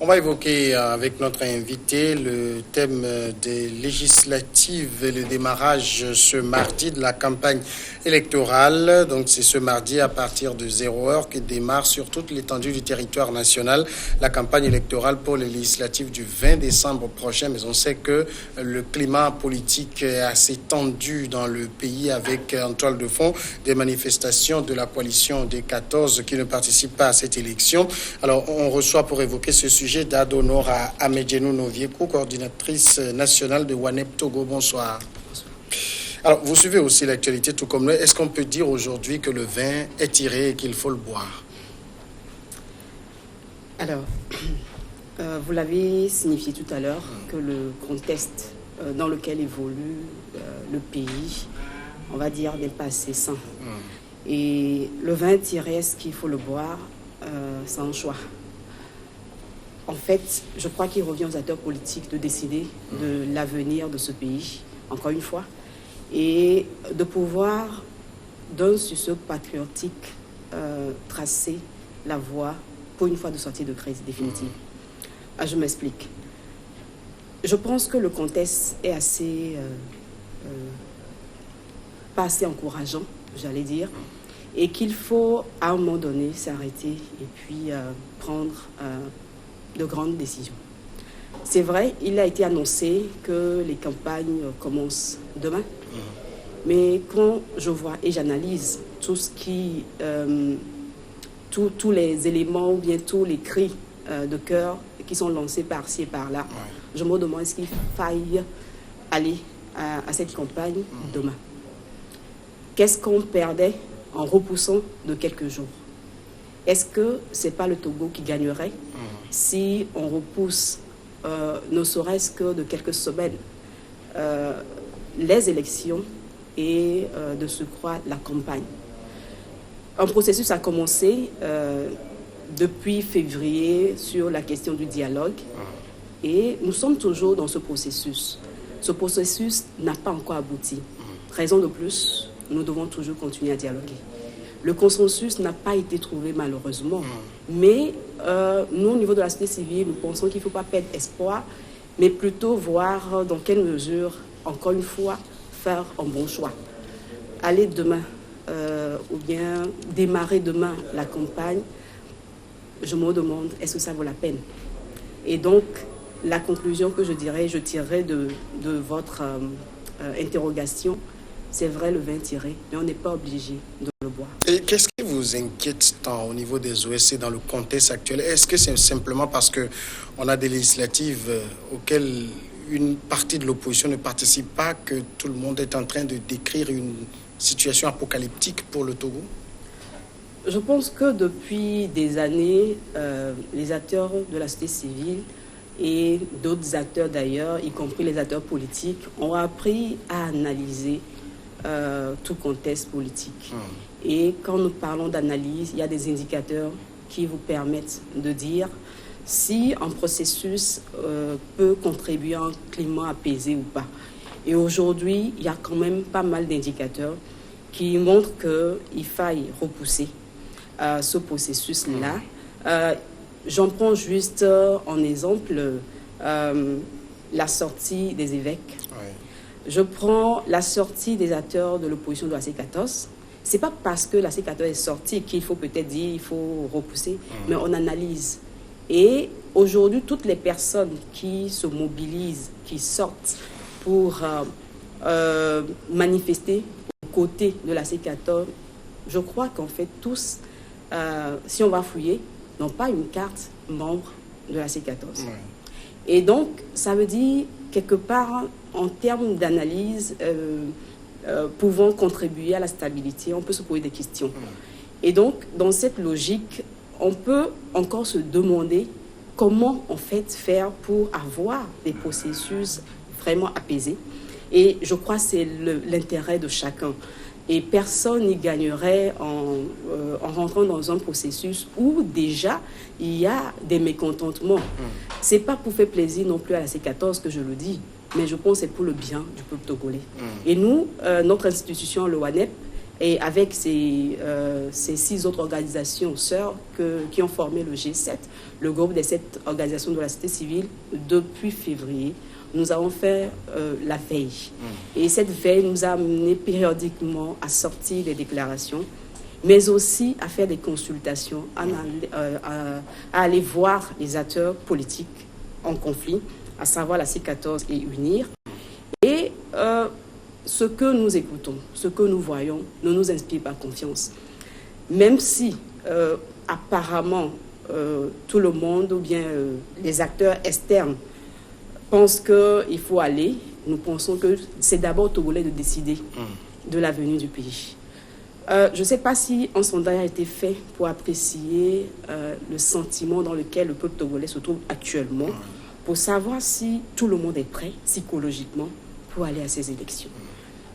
On va évoquer avec notre invité le thème des législatives et le démarrage ce mardi de la campagne électorale. Donc c'est ce mardi à partir de 0h que démarre sur toute l'étendue du territoire national la campagne électorale pour les législatives du 20 décembre prochain. Mais on sait que le climat politique est assez tendu dans le pays avec en toile de fond des manifestations de la coalition des 14 qui ne participent pas à cette élection. Alors on reçoit pour évoquer ce sujet d'Adonora Amedjenou Noviekou, coordinatrice nationale de WANEP Togo. Bonsoir. Alors, vous suivez aussi l'actualité tout comme nous. Est-ce qu'on peut dire aujourd'hui que le vin est tiré et qu'il faut le boire? Alors, vous l'avez signifié tout à l'heure que le contexte dans lequel évolue le pays, on va dire, n'est pas assez sain. Et le vin tiré, est-ce qu'il faut le boire? C'est un choix. En fait, je crois qu'il revient aux acteurs politiques de décider de l'avenir de ce pays, encore une fois, et de pouvoir, d'un sursaut patriotique, tracer la voie pour une fois de sortie de crise définitive. Je m'explique. Je pense que le contexte est assez, pas assez encourageant, j'allais dire, et qu'il faut à un moment donné s'arrêter et puis prendre de grandes décisions. C'est vrai, il a été annoncé que les campagnes commencent demain, mais quand je vois et j'analyse tout ce qui, tous les éléments ou bien tous les cris de cœur qui sont lancés par-ci et par-là, je me demande est-ce qu'il faille aller à cette campagne demain. Qu'est-ce qu'on perdait en repoussant de quelques jours? Est-ce que ce n'est pas le Togo qui gagnerait si on repousse, ne serait-ce que de quelques semaines, les élections et de surcroît la campagne? Un processus a commencé depuis février sur la question du dialogue et nous sommes toujours dans ce processus. Ce processus n'a pas encore abouti. Raison de plus, nous devons toujours continuer à dialoguer. Le consensus n'a pas été trouvé malheureusement, mais nous, au niveau de la société civile, nous pensons qu'il ne faut pas perdre espoir, mais plutôt voir dans quelle mesure, encore une fois, faire un bon choix. Aller demain, ou bien démarrer demain la campagne, je me demande, est-ce que ça vaut la peine? Et donc, la conclusion que je tirerai de votre interrogation, c'est vrai, le vin tiré, mais on n'est pas obligé de le boire. Et qu'est-ce qui vous inquiète tant au niveau des OSC dans le contexte actuel? Est-ce que c'est simplement parce qu'on a des législatives auxquelles une partie de l'opposition ne participe pas que tout le monde est en train de décrire une situation apocalyptique pour le Togo? Je pense que depuis des années, les acteurs de la société civile et d'autres acteurs d'ailleurs, y compris les acteurs politiques, ont appris à analyser tout contexte politique. Et quand nous parlons d'analyse, il y a des indicateurs qui vous permettent de dire si un processus peut contribuer à un climat apaisé ou pas. Et aujourd'hui, il y a quand même pas mal d'indicateurs qui montrent qu'il faille repousser ce processus-là. J'en prends juste en exemple la sortie des évêques. Je prends la sortie des acteurs de l'opposition de la C14. Ce n'est pas parce que la C14 est sortie qu'il faut peut-être dire qu'il faut repousser, mais on analyse. Et aujourd'hui, toutes les personnes qui se mobilisent, qui sortent pour manifester aux côtés de la C14, je crois qu'en fait tous, si on va fouiller, n'ont pas une carte membre de la C14. Et donc, ça veut dire, quelque part, en termes d'analyse, pouvant contribuer à la stabilité, on peut se poser des questions. Et donc, dans cette logique, on peut encore se demander comment, en fait, faire pour avoir des processus vraiment apaisés. Et je crois que c'est l'intérêt de chacun. Et personne n'y gagnerait en rentrant dans un processus où déjà il y a des mécontentements. Ce n'est pas pour faire plaisir non plus à la C14 que je le dis, mais je pense que c'est pour le bien du peuple togolais. Et nous, notre institution, le WANEP, et avec ces 6 autres organisations sœurs qui ont formé le G7, le groupe des 7 organisations de la société civile, depuis février, nous avons fait la veille. Et cette veille nous a amené périodiquement à sortir des déclarations, mais aussi à faire des consultations, à aller voir les acteurs politiques en conflit, à savoir la C14 et UNIR. Et ce que nous écoutons, ce que nous voyons, ne nous inspire pas confiance. Même si, apparemment, tout le monde ou bien les acteurs externes pensent qu'il faut aller, nous pensons que c'est d'abord aux Togolais de décider de l'avenir du pays. Je ne sais pas si un sondage a été fait pour apprécier le sentiment dans lequel le peuple togolais se trouve actuellement, pour savoir si tout le monde est prêt psychologiquement pour aller à ces élections.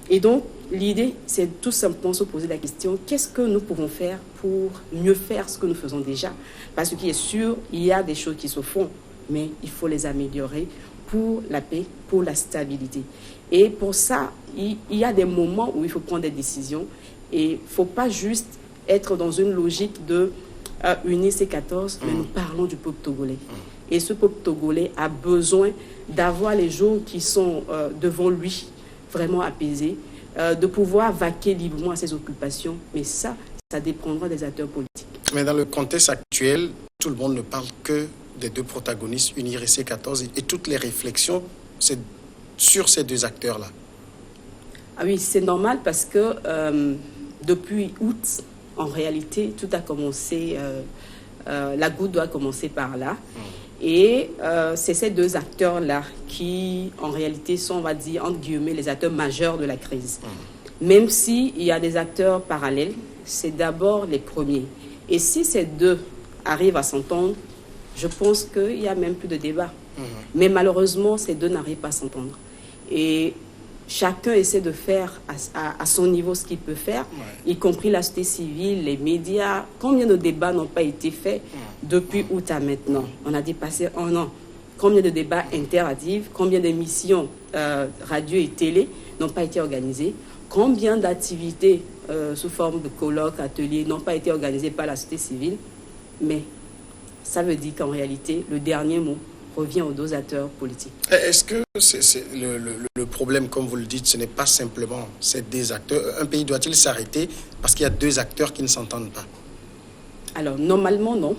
Et donc, l'idée, c'est tout simplement se poser la question, qu'est-ce que nous pouvons faire pour mieux faire ce que nous faisons déjà? Parce qu'il est sûr, il y a des choses qui se font, mais il faut les améliorer pour la paix, pour la stabilité. Et pour ça, il y a des moments où il faut prendre des décisions et il ne faut pas juste être dans une logique de unir ces 14, mais nous parlons du peuple togolais. Et ce peuple togolais a besoin d'avoir les jours qui sont devant lui vraiment apaisés, de pouvoir vaquer librement à ses occupations. Mais ça dépendra des acteurs politiques. Mais dans le contexte actuel, tout le monde ne parle que des 2 protagonistes, UNIR et C14, et toutes les réflexions, c'est sur ces 2 acteurs-là. Ah oui, c'est normal parce que depuis août, en réalité, tout a commencé, la goutte doit commencer par là. Et c'est ces 2 acteurs-là qui, en réalité, sont, on va dire, entre guillemets, les acteurs majeurs de la crise. Même s'il y a des acteurs parallèles, c'est d'abord les premiers. Et si ces 2 arrivent à s'entendre, je pense qu'il n'y a même plus de débat. Mais malheureusement, ces 2 n'arrivent pas à s'entendre. Et chacun essaie de faire à son niveau ce qu'il peut faire, y compris la société civile, les médias. Combien de débats n'ont pas été faits depuis août à maintenant? On a dépassé 1 an. Combien de débats interactifs, combien d'émissions radio et télé n'ont pas été organisées? Combien d'activités sous forme de colloques, ateliers n'ont pas été organisées par la société civile? Mais ça veut dire qu'en réalité, le dernier mot revient aux 2 acteurs politiques. Est-ce que le problème, comme vous le dites, ce n'est pas simplement ces 2 acteurs? Un pays doit-il s'arrêter parce qu'il y a 2 acteurs qui ne s'entendent pas? Alors, normalement, non.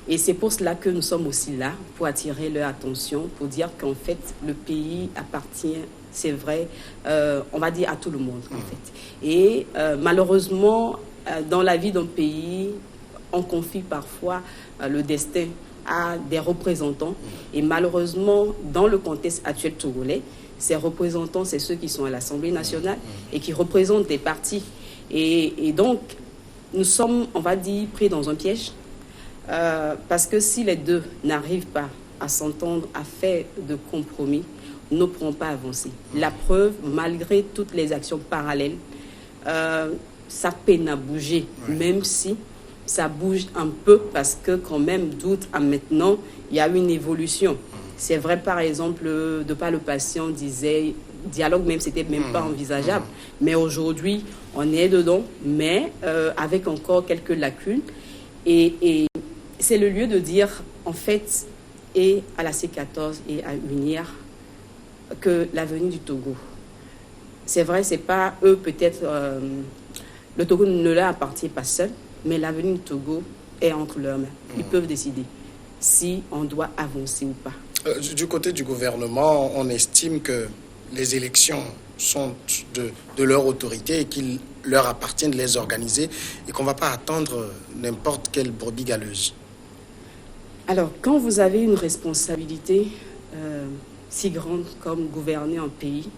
Et c'est pour cela que nous sommes aussi là, pour attirer leur attention, pour dire qu'en fait, le pays appartient, c'est vrai, on va dire à tout le monde, en fait. Et malheureusement, dans la vie d'un pays, on confie parfois le destin à des représentants. Et malheureusement, dans le contexte actuel togolais, ces représentants, c'est ceux qui sont à l'Assemblée nationale et qui représentent des partis. Et donc, nous sommes, on va dire, pris dans un piège. Parce que si les 2 n'arrivent pas à s'entendre, à faire de compromis, nous ne pourrons pas avancer. La preuve, malgré toutes les actions parallèles, ça peine à bouger, même si ça bouge un peu parce que quand même, d'août à maintenant, il y a une évolution. C'est vrai, par exemple, de par le passé, on disait, dialogue même, c'était même pas envisageable. Mais aujourd'hui, on est dedans, mais avec encore quelques lacunes. Et c'est le lieu de dire, en fait, et à la C14 et à UNIR, que l'avenir du Togo, c'est vrai, c'est pas eux peut-être, le Togo ne leur appartient pas seul, mais l'avenir du Togo est entre leurs mains. Ils peuvent décider si on doit avancer ou pas. Du côté du gouvernement, on estime que les élections sont de leur autorité et qu'il leur appartient de les organiser et qu'on ne va pas attendre n'importe quelle brebis galeuse. Alors, quand vous avez une responsabilité si grande comme gouverner un pays,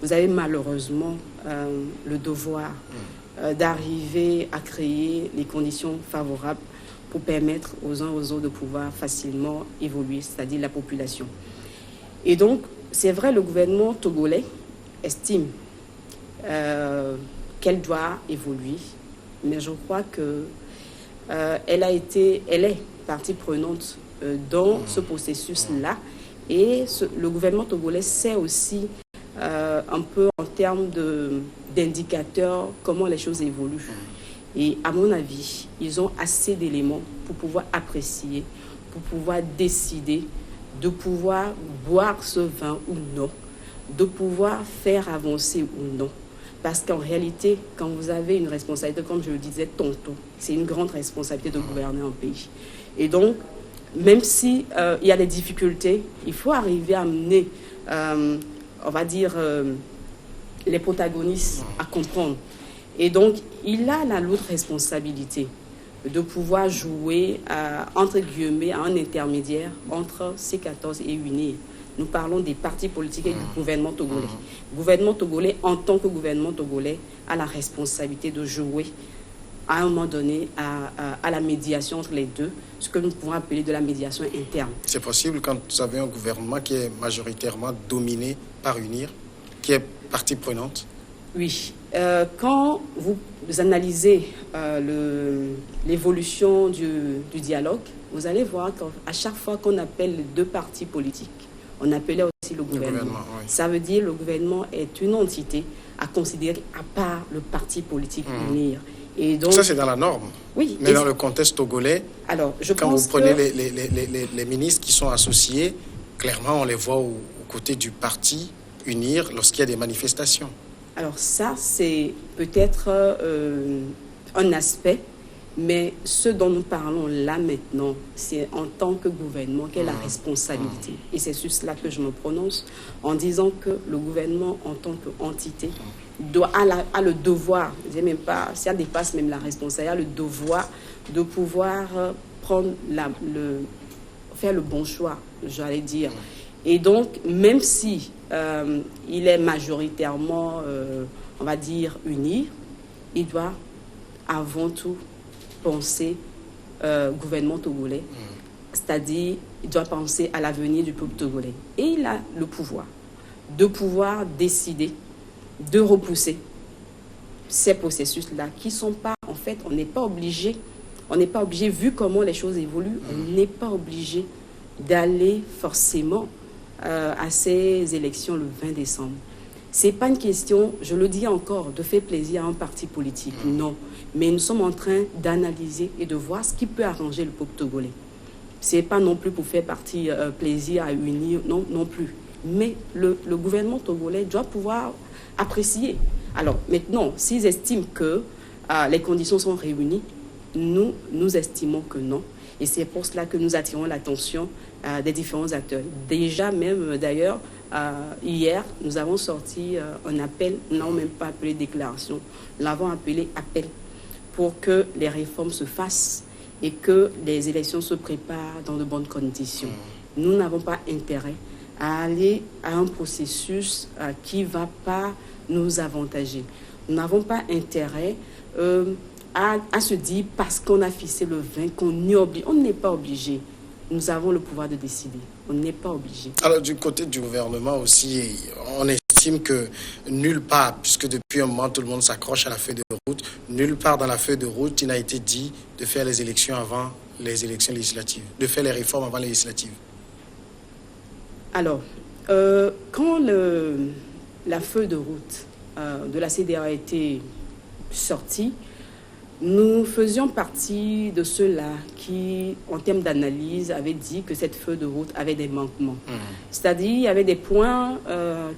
vous avez malheureusement le devoir d'arriver à créer les conditions favorables pour permettre aux uns aux autres de pouvoir facilement évoluer, c'est-à-dire la population. Et donc, c'est vrai, le gouvernement togolais estime qu'elle doit évoluer, mais je crois qu'elle est partie prenante dans ce processus-là. Et le gouvernement togolais sait aussi un peu en termes d'indicateurs comment les choses évoluent. Et à mon avis, ils ont assez d'éléments pour pouvoir apprécier, pour pouvoir décider, de pouvoir boire ce vin ou non, de pouvoir faire avancer ou non. Parce qu'en réalité, quand vous avez une responsabilité, comme je le disais tantôt, c'est une grande responsabilité de gouverner un pays. Et donc, même si il y a des difficultés, il faut arriver à amener, on va dire, les protagonistes à comprendre. Et donc, il a la lourde responsabilité de pouvoir jouer, entre guillemets, à un intermédiaire entre C14 et UNIR. Nous parlons des partis politiques et du gouvernement togolais. Le gouvernement togolais, en tant que gouvernement togolais, a la responsabilité de jouer à un moment donné à la médiation entre les deux, ce que nous pouvons appeler de la médiation interne. C'est possible quand vous avez un gouvernement qui est majoritairement dominé par UNIR, qui est partie prenante? Oui. Quand vous analysez l'évolution du dialogue, vous allez voir qu'à chaque fois qu'on appelle les deux partis politiques, on appelait aussi le gouvernement. Oui. Ça veut dire que le gouvernement est une entité à considérer à part le parti politique UNIR. Et donc, ça, c'est dans la norme. Oui. Mais dans le contexte togolais, alors, quand vous prenez les ministres qui sont associés, clairement, on les voit aux côtés du parti UNIR lorsqu'il y a des manifestations. Alors ça, c'est peut-être un aspect, mais ce dont nous parlons là maintenant, c'est en tant que gouvernement quelle est la responsabilité. Et c'est sur cela que je me prononce en disant que le gouvernement en tant qu'entité a le devoir, je ne sais même pas, ça dépasse même la responsabilité, a le devoir de pouvoir faire le bon choix, j'allais dire. Et donc, même si il est majoritairement, on va dire, uni, il doit avant tout penser gouvernement togolais, c'est-à-dire il doit penser à l'avenir du peuple togolais. Et il a le pouvoir de pouvoir décider, de repousser ces processus-là qui ne sont pas, en fait, on n'est pas obligé, vu comment les choses évoluent, on n'est pas obligé d'aller forcément à ces élections le 20 décembre. Ce n'est pas une question, je le dis encore, de faire plaisir à un parti politique, non. Mais nous sommes en train d'analyser et de voir ce qui peut arranger le peuple togolais. Ce n'est pas non plus pour faire plaisir à unir, non plus. Mais le gouvernement togolais doit pouvoir apprécier. Alors maintenant, s'ils estiment que les conditions sont réunies, nous estimons que non. Et c'est pour cela que nous attirons l'attention des différents acteurs. Déjà même, d'ailleurs, hier, nous avons sorti un appel, nous n'avons même pas appelé déclaration, nous l'avons appelé appel pour que les réformes se fassent et que les élections se préparent dans de bonnes conditions. Nous n'avons pas intérêt à aller à un processus qui ne va pas nous avantager. Nous n'avons pas intérêt à se dire parce qu'on a fixé le 20 qu'on y oblige. On n'est pas obligé. Nous avons le pouvoir de décider. On n'est pas obligé. Alors du côté du gouvernement aussi, on estime que nulle part, puisque depuis un moment tout le monde s'accroche à la feuille de route, nulle part dans la feuille de route il n'a été dit de faire les élections avant les élections législatives, de faire les réformes avant les législatives. Alors, quand la feuille de route de la CEDEAO a été sortie, nous faisions partie de ceux-là qui, en termes d'analyse, avaient dit que cette feuille de route avait des manquements. C'est-à-dire il y avait des points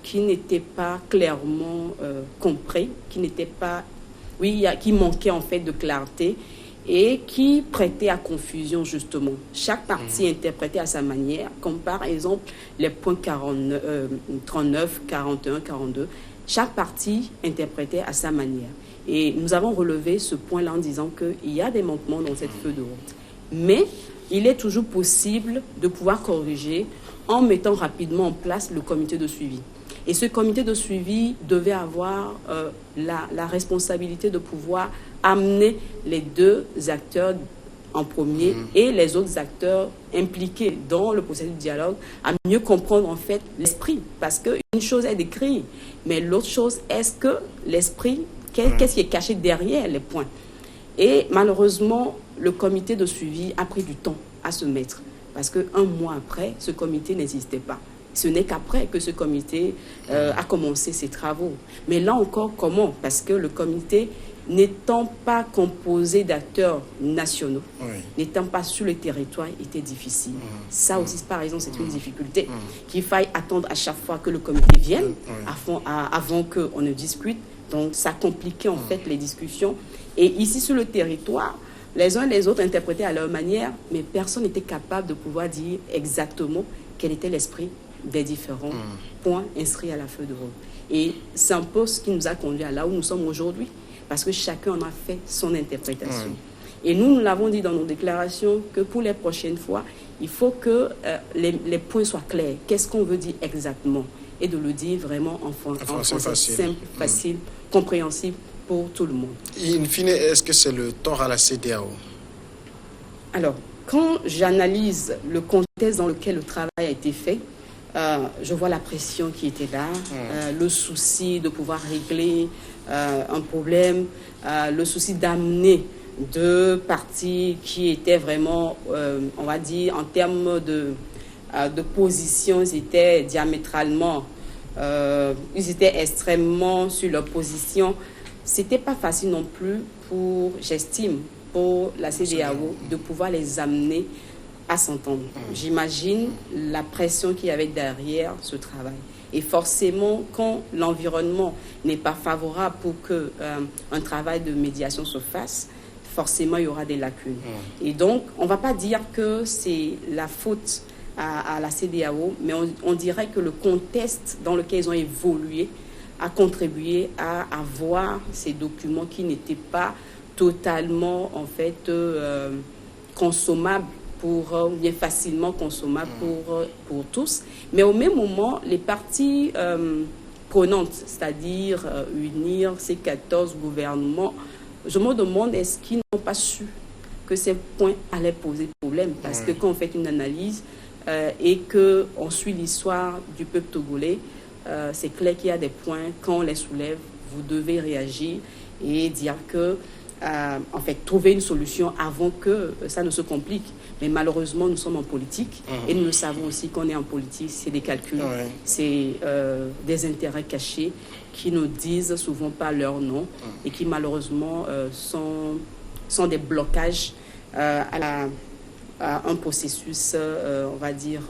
qui n'étaient pas clairement compris, qui manquaient en fait de clarté et qui prêtaient à confusion justement. Chaque partie interprétait à sa manière, comme par exemple les points 39, 41, 42. Chaque partie interprétait à sa manière. Et nous avons relevé ce point-là en disant qu'il y a des manquements dans cette feuille de route. Mais il est toujours possible de pouvoir corriger en mettant rapidement en place le comité de suivi. Et ce comité de suivi devait avoir la responsabilité de pouvoir amener les deux acteurs en premier et les autres acteurs impliqués dans le processus de dialogue à mieux comprendre en fait l'esprit. Parce qu'une chose est d'écrire, mais l'autre chose, est-ce que l'esprit, qu'est-ce qui est caché derrière les points? Et malheureusement, le comité de suivi a pris du temps à se mettre. Parce qu'un mois après, ce comité n'existait pas. Ce n'est qu'après que ce comité a commencé ses travaux. Mais là encore, comment? Parce que le comité, n'étant pas composé d'acteurs nationaux, n'étant pas sur le territoire, était difficile. Ça aussi, par exemple, c'est une difficulté qu'il faille attendre à chaque fois que le comité vienne avant qu'on ne discute. Donc, ça compliquait en fait les discussions. Et ici, sur le territoire, les uns et les autres interprétaient à leur manière, mais personne n'était capable de pouvoir dire exactement quel était l'esprit des différents points inscrits à la feuille de route. Et c'est un peu ce qui nous a conduit à là où nous sommes aujourd'hui, parce que chacun en a fait son interprétation. Et nous l'avons dit dans nos déclarations que pour les prochaines fois, il faut que les points soient clairs. Qu'est-ce qu'on veut dire exactement? Et de le dire vraiment en français simple, facile, compréhensible pour tout le monde. In fine, est-ce que c'est le tort à la CEDEAO? Alors, quand j'analyse le contexte dans lequel le travail a été fait, je vois la pression qui était là, le souci de pouvoir régler un problème, le souci d'amener deux parties qui étaient vraiment, on va dire, en termes de position, ils étaient diamétralement, ils étaient extrêmement sur leur position. C'était pas facile non plus pour, j'estime, pour la CEDEAO de pouvoir les amener à s'entendre. J'imagine la pression qu'il y avait derrière ce travail. Et forcément, quand l'environnement n'est pas favorable pour qu'un travail de médiation se fasse, forcément, il y aura des lacunes. Et donc, on ne va pas dire que c'est la faute à la CEDEAO, mais on dirait que le contexte dans lequel ils ont évolué a contribué à avoir ces documents qui n'étaient pas totalement, en fait, consommables bien facilement consommables pour tous. Mais au même moment, les parties prenantes, c'est-à-dire unir ces 14 gouvernements, je me demande est-ce qu'ils n'ont pas su que ces points allaient poser problème? Parce que quand on fait une analyse et qu'on suit l'histoire du peuple togolais, c'est clair qu'il y a des points, quand on les soulève, vous devez réagir et dire que, en fait, trouver une solution avant que ça ne se complique. Mais malheureusement, nous sommes en politique et nous le savons aussi qu'on est en politique, c'est des calculs, c'est des intérêts cachés qui ne disent souvent pas leur nom et qui malheureusement sont des blocages à un processus, on va dire,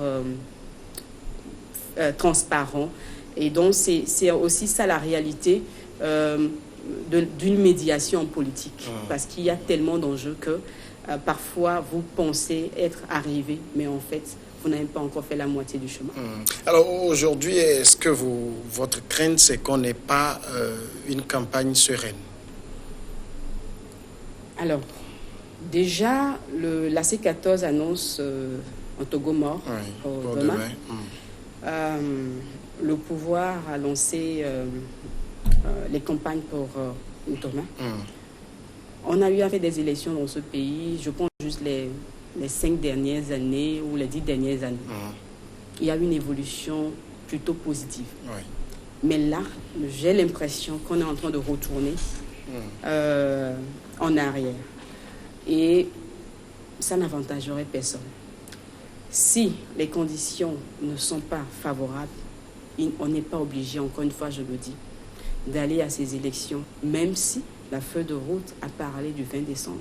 transparent. Et donc, c'est aussi ça la réalité d'une médiation en politique. Parce qu'il y a tellement d'enjeux que parfois, vous pensez être arrivé, mais en fait, vous n'avez pas encore fait la moitié du chemin. Alors, aujourd'hui, est-ce que votre crainte, c'est qu'on n'ait pas une campagne sereine? Alors, déjà, la C14 annonce un Togo mort pour demain. Le pouvoir a lancé les campagnes pour demain. On a eu à faire des élections dans ce pays, je pense juste les 5 dernières années ou les 10 dernières années. Il y a eu une évolution plutôt positive. Mais là, j'ai l'impression qu'on est en train de retourner en arrière. Et ça n'avantagerait personne. Si les conditions ne sont pas favorables, on n'est pas obligé, encore une fois je le dis, d'aller à ces élections, même si la feuille de route a parlé du 20 décembre.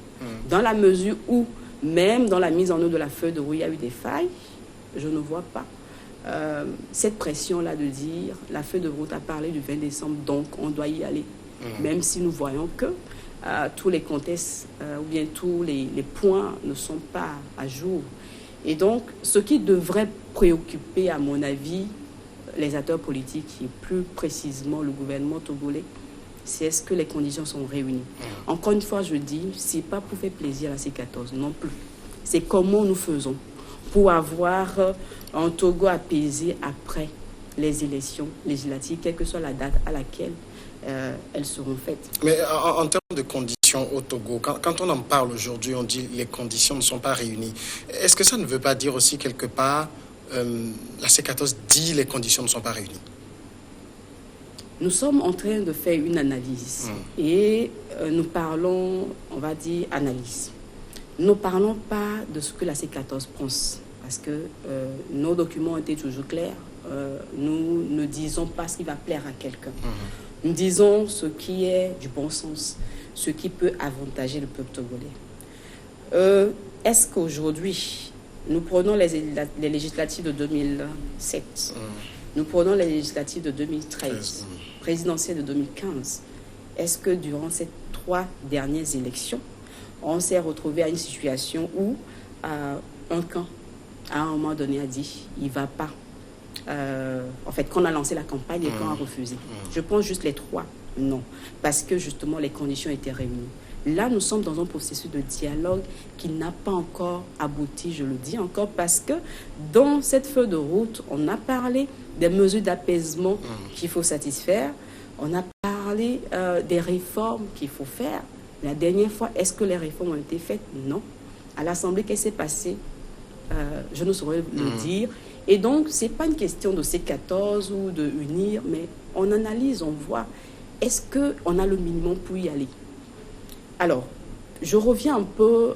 Dans la mesure où, même dans la mise en œuvre de la feuille de route, il y a eu des failles, je ne vois pas cette pression-là de dire la feuille de route a parlé du 20 décembre, donc on doit y aller. Même si nous voyons que tous les contextes ou bien tous les points ne sont pas à jour. Et donc, ce qui devrait préoccuper, à mon avis, les acteurs politiques et plus précisément le gouvernement togolais, c'est est-ce que les conditions sont réunies. Encore une fois, je dis, c'est pas pour faire plaisir à la C14 non plus. C'est comment nous faisons pour avoir un Togo apaisé après les élections législatives, quelle que soit la date à laquelle elles seront faites. Mais en termes de conditions au Togo, quand on en parle aujourd'hui, on dit les conditions ne sont pas réunies. Est-ce que ça ne veut pas dire aussi quelque part la C14 dit les conditions ne sont pas réunies? Nous sommes en train de faire une analyse et nous parlons, on va dire, analyse. Nous ne parlons pas de ce que la C14 pense parce que nos documents ont été toujours clairs. Nous ne disons pas ce qui va plaire à quelqu'un. Nous disons ce qui est du bon sens, ce qui peut avantager le peuple togolais. Est-ce qu'aujourd'hui, nous prenons les législatives de 2007, nous prenons les législatives de 2013, présidentielles de 2015, est-ce que durant ces 3 dernières élections, on s'est retrouvé à une situation où un camp, à un moment donné, a dit il ne va pas. En fait, quand on a lancé la campagne, les camps ont refusé. Je pense juste les 3, non. Parce que justement, les conditions étaient réunies. Là, nous sommes dans un processus de dialogue qui n'a pas encore abouti, je le dis encore, parce que dans cette feuille de route, on a parlé des mesures d'apaisement qu'il faut satisfaire. On a parlé des réformes qu'il faut faire. La dernière fois, est-ce que les réformes ont été faites? Non. À l'Assemblée, qu'est-ce qui s'est passé? Je ne saurais le dire. Et donc, ce n'est pas une question de C14 ou de unir, mais on analyse, on voit, est-ce qu'on a le minimum pour y aller? Alors, je reviens un peu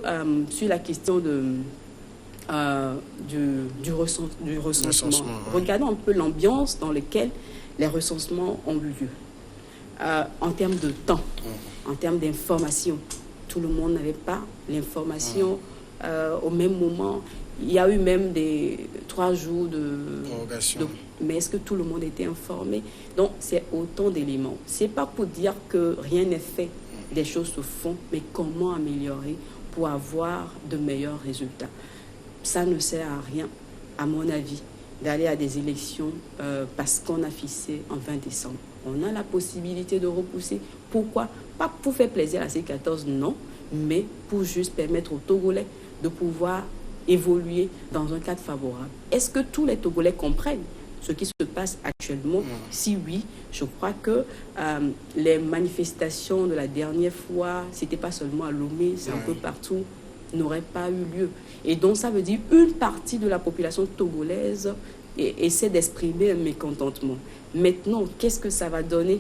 sur la question du recensement. Regardons un peu l'ambiance dans laquelle les recensements ont eu lieu. En termes de temps, en termes d'information, tout le monde n'avait pas l'information au même moment. Il y a eu même des 3 jours mais est-ce que tout le monde était informé? Donc, c'est autant d'éléments. Ce n'est pas pour dire que rien n'est fait. Des choses se font, mais comment améliorer pour avoir de meilleurs résultats? Ça ne sert à rien, à mon avis, d'aller à des élections parce qu'on a fixé en 20 décembre. On a la possibilité de repousser. Pourquoi? Pas pour faire plaisir à C14, non, mais pour juste permettre aux Togolais de pouvoir évoluer dans un cadre favorable. Est-ce que tous les Togolais comprennent ce qui se passe actuellement? Si oui, je crois que les manifestations de la dernière fois, c'était pas seulement à Lomé, c'est un peu partout, n'auraient pas eu lieu. Et donc, ça veut dire une partie de la population togolaise essaie d'exprimer un mécontentement. Maintenant, qu'est-ce que ça va donner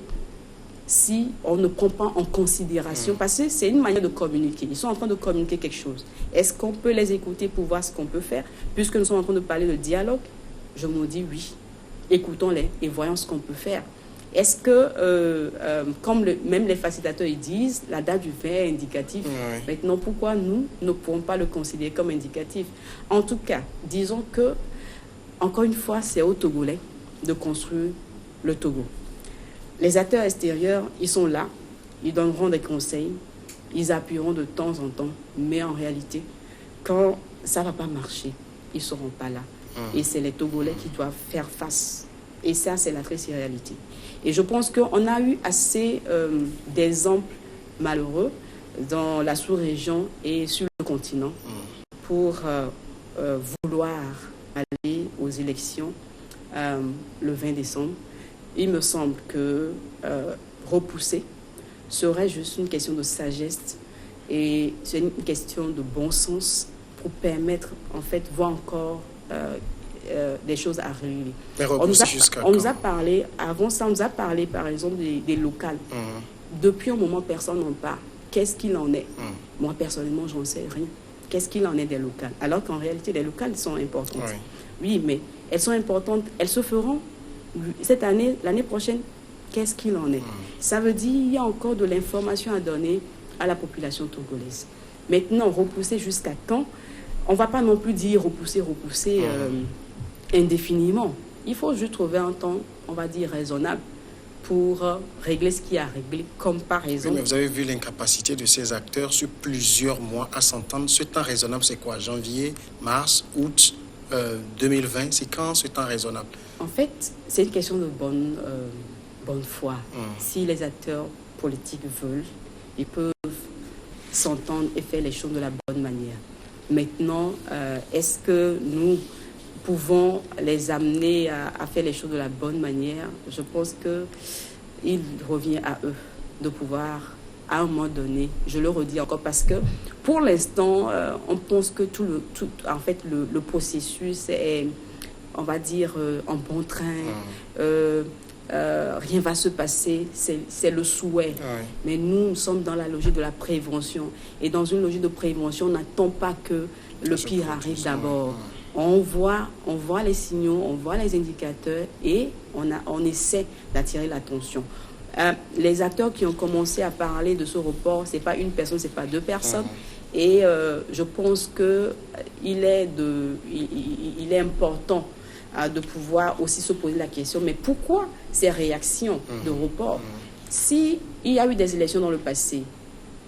si on ne prend pas en considération? Parce que c'est une manière de communiquer. Ils sont en train de communiquer quelque chose. Est-ce qu'on peut les écouter pour voir ce qu'on peut faire? Puisque nous sommes en train de parler de dialogue, je me dis oui. Écoutons-les et voyons ce qu'on peut faire. Est-ce que, comme même les facilitateurs ils disent, la date du 20 est indicative. Maintenant, pourquoi nous ne pourrons pas le considérer comme indicatif? En tout cas, disons que, encore une fois, c'est aux Togolais de construire le Togo. Les acteurs extérieurs, ils sont là, ils donneront des conseils, ils appuieront de temps en temps, mais en réalité, quand ça ne va pas marcher, ils ne seront pas là. Et c'est les Togolais qui doivent faire face. Et ça, c'est la triste réalité. Et je pense qu'on a eu assez d'exemples malheureux dans la sous-région et sur le continent pour vouloir aller aux élections le 20 décembre. Il me semble que repousser serait juste une question de sagesse et c'est une question de bon sens pour permettre, en fait, voir encore des choses à régler. On nous a parlé, avant ça, on nous a parlé, par exemple, des locales. Depuis un moment, personne n'en parle. Qu'est-ce qu'il en est? Moi, personnellement, je n'en sais rien. Qu'est-ce qu'il en est des locales? Alors qu'en réalité, les locales sont importantes. Oui, mais elles sont importantes. Elles se feront cette année, l'année prochaine. Qu'est-ce qu'il en est? Ça veut dire qu'il y a encore de l'information à donner à la population togolaise. Maintenant, repousser jusqu'à quand? On ne va pas non plus dire repousser indéfiniment. Il faut juste trouver un temps, on va dire, raisonnable pour régler ce qu'il y a à régler, comme par exemple... Oui, mais vous avez vu l'incapacité de ces acteurs sur plusieurs mois à s'entendre. Ce temps raisonnable, c'est quoi? Janvier, mars, août 2020, c'est quand ce temps raisonnable? En fait, c'est une question de bonne foi. Si les acteurs politiques veulent, ils peuvent s'entendre et faire les choses de la bonne manière. Maintenant, est-ce que nous pouvons les amener à faire les choses de la bonne manière? Je pense qu'il revient à eux de pouvoir, à un moment donné, je le redis encore, parce que pour l'instant, on pense que le processus est, on va dire, en bon train. Rien va se passer, c'est le souhait. Mais nous sommes dans la logique de la prévention. Et dans une logique de prévention, on n'attend pas que le pire arrive d'abord. On voit les signaux, on voit les indicateurs et on essaie d'attirer l'attention. Les acteurs qui ont commencé à parler de ce report, ce n'est pas une personne, ce n'est pas deux personnes. Et je pense qu'il est important de pouvoir aussi se poser la question, mais pourquoi ces réactions de report? S'il y a eu des élections dans le passé,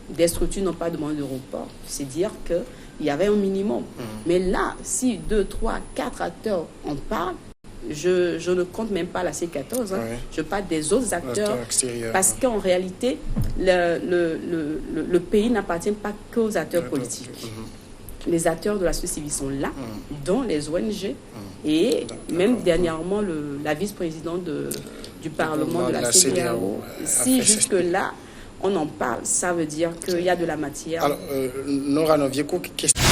des structures n'ont pas demandé de report, c'est dire qu'il y avait un minimum. Mais là, si 2, 3, 4 acteurs en parlent, je ne compte même pas la C14, je parle des autres acteurs, parce qu'en réalité, le pays n'appartient pas qu'aux acteurs politiques. Les acteurs de la société civile sont là, dont les ONG, et même dernièrement la vice-présidente du Parlement de la CEDEAO. Si jusque-là, on en parle, ça veut dire qu'il y a de la matière. Alors, Nora Novieku, question.